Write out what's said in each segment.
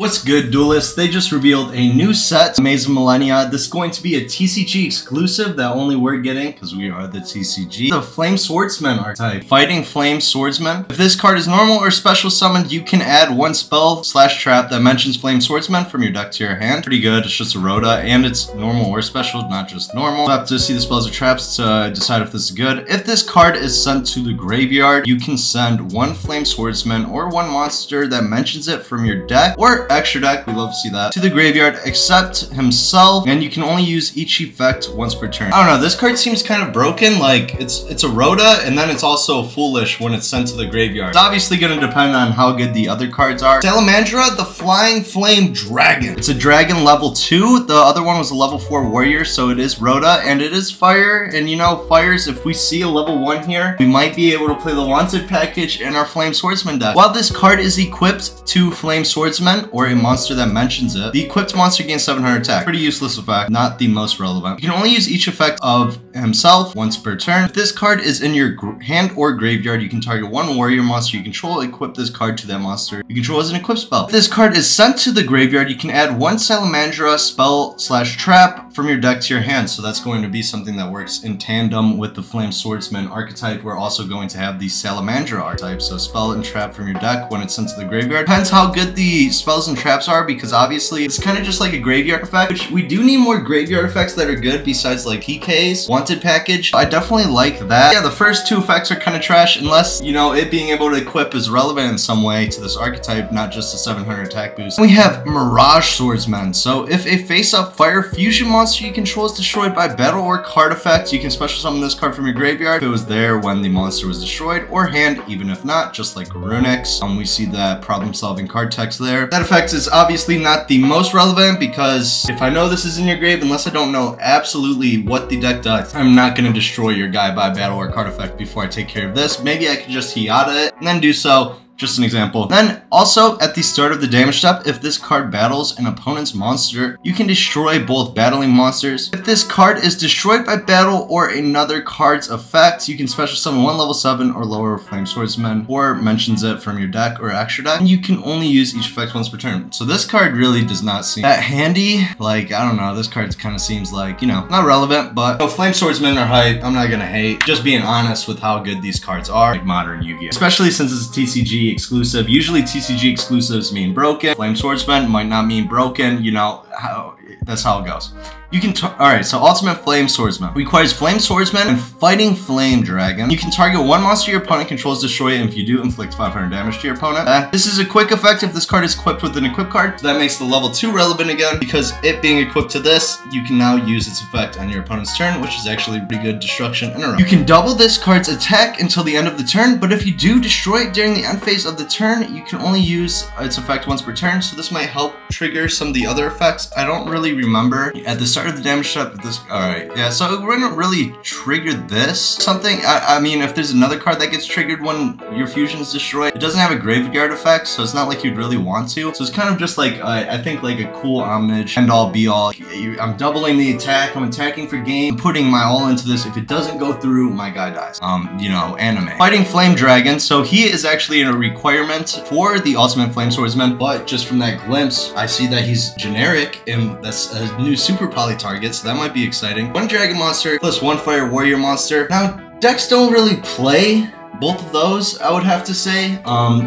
What's good, duelists? They just revealed a new set, Maze of Millennia. This is going to be a TCG exclusive that only we're getting because we are the TCG. The Flame Swordsman archetype, Fighting Flame Swordsman. If this card is normal or special summoned, you can add one spell/trap that mentions Flame Swordsman from your deck to your hand. Pretty good. It's just a Rhoda, and it's normal or special, not just normal. We'll have to see the spells or traps to decide if this is good. If this card is sent to the graveyard, you can send one Flame Swordsman or one monster that mentions it from your deck or extra deck, we love to see that, to the graveyard except himself, and you can only use each effect once per turn. I don't know, this card seems kind of broken. Like it's a Rhoda, and then it's also foolish when it's sent to the graveyard. It's obviously going to depend on how good the other cards are. Salamandra, the Flying Flame Dragon. It's a dragon level 2. The other one was a level 4 warrior, so it is Rhoda, and it is fire. And you know, fires, if we see a level 1 here, we might be able to play the Wanted package in our Flame Swordsman deck. While this card is equipped to Flame Swordsman or a monster that mentions it, the equipped monster gains 700 attack. Pretty useless effect, not the most relevant. You can only use each effect of himself once per turn. If this card is in your hand or graveyard, you can target one warrior monster you control, equip this card to that monster you control as an equip spell. If this card is sent to the graveyard, you can add one Salamandra spell/trap from your deck to your hand. So that's going to be something that works in tandem with the Flame Swordsman archetype. We're also going to have the Salamandra archetype, so spell and trap from your deck when it's sent to the graveyard. Depends how good the spells and traps are, because obviously it's kind of just like a graveyard effect, which we do need more graveyard effects that are good besides like PK's Wanted package. I definitely like that. Yeah, the first two effects are kind of trash unless, you know, it being able to equip is relevant in some way to this archetype, not just a 700 attack boost. We have Mirage Swordsman. So if a face-up fire fusion monster you control is destroyed by battle or card effects, you can special summon this card from your graveyard if it was there when the monster was destroyed, or hand, even if not, just like Runix. We see that problem-solving card text there. That effect is obviously not the most relevant, because if I know this is in your grave, unless I don't know absolutely what the deck does, I'm not going to destroy your guy by battle or card effect before I take care of this. Maybe I could just Hiata it and then do so. Just an example. Then also at the start of the damage step, if this card battles an opponent's monster, you can destroy both battling monsters. If this card is destroyed by battle or another card's effect, you can special summon one level 7 or lower Flame Swordsman, or mentions it from your deck or extra deck, and you can only use each effect once per turn. So this card really does not seem that handy. Like, I don't know, this card kind of seems like, you know, not relevant, but no, Flame Swordsmen are hype. I'm not gonna hate. Just being honest with how good these cards are, like modern Yu-Gi-Oh! Especially since it's TCG exclusive. Usually TCG exclusives mean broken. Flame Swordsman might not mean broken, you know, that's how it goes. You can alright, so Ultimate Flame Swordsman requires Flame Swordsman and Fighting Flame Dragon. You can target one monster your opponent controls, destroy it, and if you do, inflict 500 damage to your opponent. This is a quick effect if this card is equipped with an equip card. So that makes the level 2 relevant again, because it being equipped to this, you can now use its effect on your opponent's turn, which is actually pretty good destruction in a row. You can double this card's attack until the end of the turn, but if you do destroy it during the end phase of the turn, you can only use its effect once per turn, so this might help trigger some of the other effects. I don't really remember at the start of the damage step this. Alright, yeah, so we're gonna really trigger this something. I mean, if there's another card that gets triggered when your fusion is destroyed, it doesn't have a graveyard effect, so it's not like you'd really want to. So it's kind of just like I think like a cool homage, end all be all. I'm doubling the attack, I'm attacking for game, I'm putting my all into this. If it doesn't go through, my guy dies. You know, anime. Fighting Flame Dragon, so he is actually a requirement for the Ultimate Flame Swordsman, but just from that glimpse, I see that he's generic, and that's a new super poly target, so that might be exciting. One dragon monster plus one fire warrior monster. Now, decks don't really play both of those, I would have to say.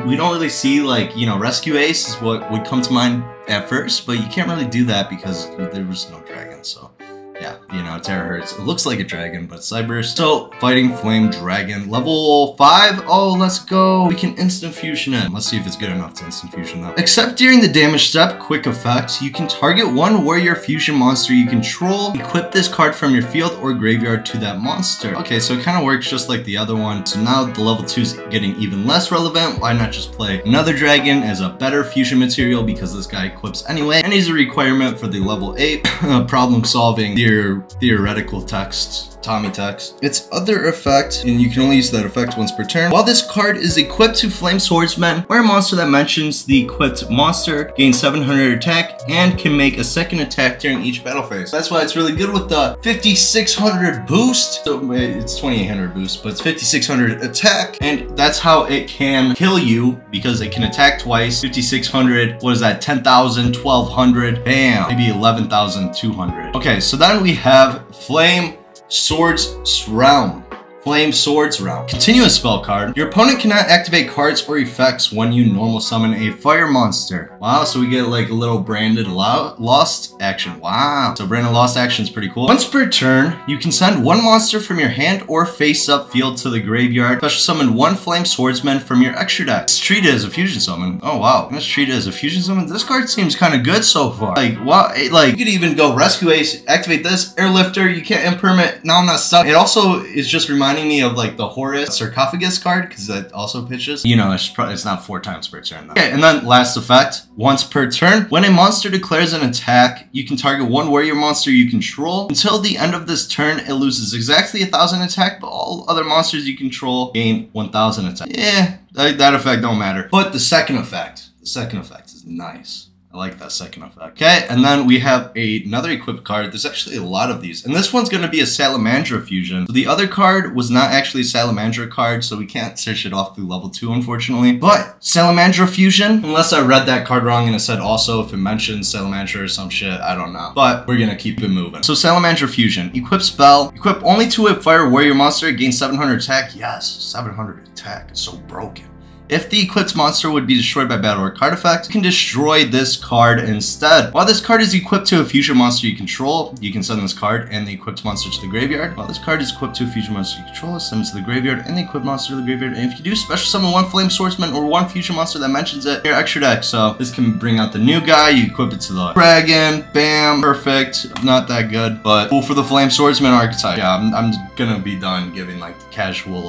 We don't really see, like, you know, Rescue Ace is what would come to mind at first, but you can't really do that because there was no dragon, so yeah, you know, Terror hurts. It looks like a dragon, but Cyberse. So, Fighting Flame Dragon, level 5. Oh, let's go. We can instant fusion it. Let's see if it's good enough to instant fusion though. Except during the damage step, quick effect, you can target one warrior fusion monster you control, equip this card from your field or graveyard to that monster. Okay, so it kind of works just like the other one. So now the level 2 is getting even less relevant. Why not just play another dragon as a better fusion material, because this guy equips anyway, and he's a requirement for the level 8 problem solving theoretical text Tommy Tex. Its other effect, and you can only use that effect once per turn. While this card is equipped to Flame Swordsman or a monster that mentions the equipped monster, gains 700 attack and can make a second attack during each battle phase. That's why it's really good with the 5600 boost. So it's 2800 boost, but it's 5600 attack, and that's how it can kill you because it can attack twice. 5600, what is that? 10,000, 1200, bam, maybe 11,200. Okay, so then we have Flame Swords Realm. Flame Swords Realm. Continuous spell card. Your opponent cannot activate cards or effects when you normal summon a fire monster. Wow, so we get like a little branded lost action. Wow. So branded lost action is pretty cool. Once per turn, you can send one monster from your hand or face-up field to the graveyard. Special summon one Flame Swordsman from your extra deck. It's treated as a fusion summon. Oh wow, let's treat it as a fusion summon. This card seems kind of good so far. Like, wow, like you could even go Rescue Ace, activate this, Airlifter, you can't impermanent, now I'm not stuck. It also is just reminding me of like the Horus Sarcophagus card, because that also pitches. You know, it's not 4 times per turn though. Okay, and then last effect, once per turn, when a monster declares an attack, you can target one warrior monster you control. Until the end of this turn, it loses exactly 1,000 attack, but all other monsters you control gain 1,000 attack. Yeah, that effect don't matter. But the second effect is nice. I like that second effect. Okay, and then we have another equipped card. There's actually a lot of these. And this one's going to be a Salamandra fusion. So the other card was not actually a Salamandra card, so we can't search it off through level 2, unfortunately. But Salamandra fusion, unless I read that card wrong and it said also if it mentions Salamandra or some shit, I don't know. But we're going to keep it moving. So Salamandra fusion. Equip spell. Equip only to a fire warrior monster. Gain 700 attack. Yes, 700 attack. It's so broken. If the equipped monster would be destroyed by battle or card effect, you can destroy this card instead. While this card is equipped to a fusion monster you control, you can send this card and the equipped monster to the graveyard. While this card is equipped to a fusion monster you control, send it to the graveyard and the equipped monster to the graveyard. And if you do, special summon one Flame Swordsman or one fusion monster that mentions it in your extra deck. So this can bring out the new guy, you equip it to the dragon, bam, perfect. Not that good, but cool for the Flame Swordsman archetype. Yeah, I'm gonna be done giving like the casual,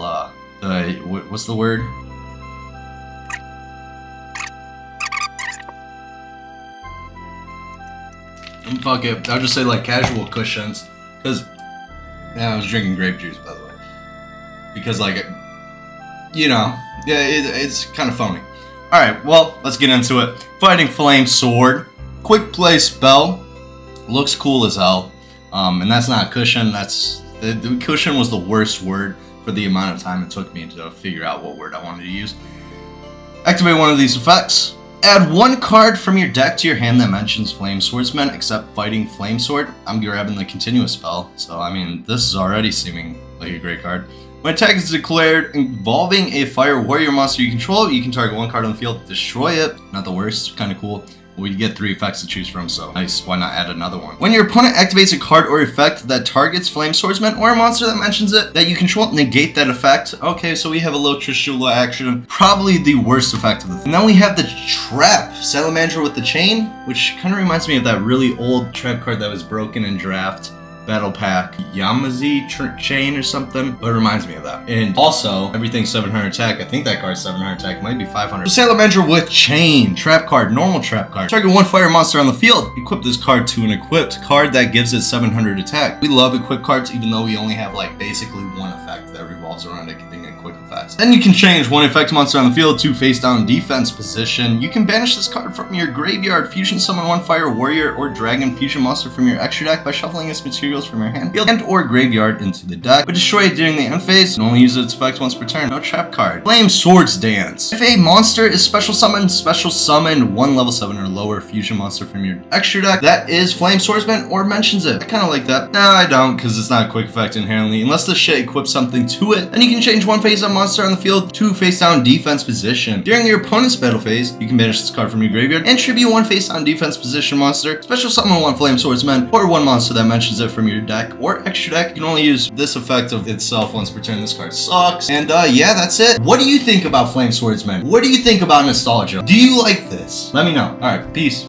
what's the word? Fuck it, I'll just say like casual cushions, because yeah, I was drinking grape juice by the way, because like, you know, yeah, it's kind of phony. Alright, well, let's get into it. Fighting Flame Sword, quick play spell, looks cool as hell, and that's not a cushion, that's, the cushion was the worst word for the amount of time it took me to figure out what word I wanted to use. Activate one of these effects. Add one card from your deck to your hand that mentions Flame Swordsman, except Fighting Flame Sword. I'm grabbing the continuous spell, so I mean, this is already seeming like a great card. When attack is declared involving a fire warrior monster you control, you can target one card on the field, destroy it. Not the worst, kind of cool. We get 3 effects to choose from, so nice, why not add another one? When your opponent activates a card or effect that targets Flame Swordsman or a monster that mentions it that you control, negate that effect. Okay, so we have a little Trishula action, probably the worst effect of the thing. And then we have the Trap, Salamandra with the Chain, which kind of reminds me of that really old trap card that was broken in draft. Battle Pack Yamazi Chain or something, but it reminds me of that. And also, everything's 700 attack. I think that card's 700 attack, might be 500. So Salamandra with Chain, trap card, normal trap card. Target one fire monster on the field. Equip this card to an equipped card that gives it 700 attack. We love equipped cards, even though we only have like basically one effect that revolves around it getting a quick effect. Then you can change one effect monster on the field to face down defense position. You can banish this card from your graveyard, fusion summon one fire warrior or dragon fusion monster from your extra deck by shuffling its material from your hand, field, and or graveyard into the deck, but destroy it during the end phase and only use its effect once per turn. No trap card. Flame Swords Dance. If a monster is special summon one level 7 or lower fusion monster from your extra deck that is Flame Swordsman or mentions it. I kind of like that. No, I don't, because it's not a quick effect inherently. Unless the shit equips something to it, then you can change one face up monster on the field to face down defense position. During your opponent's battle phase, you can banish this card from your graveyard and tribute one face down defense position monster, special summon one Flame Swordsman or one monster that mentions it from your deck or extra deck. You can only use this effect of itself once per turn. This card sucks. And yeah, that's it. What do you think about Flame Swordsman? What do you think about nostalgia? Do you like this? Let me know. Alright, peace.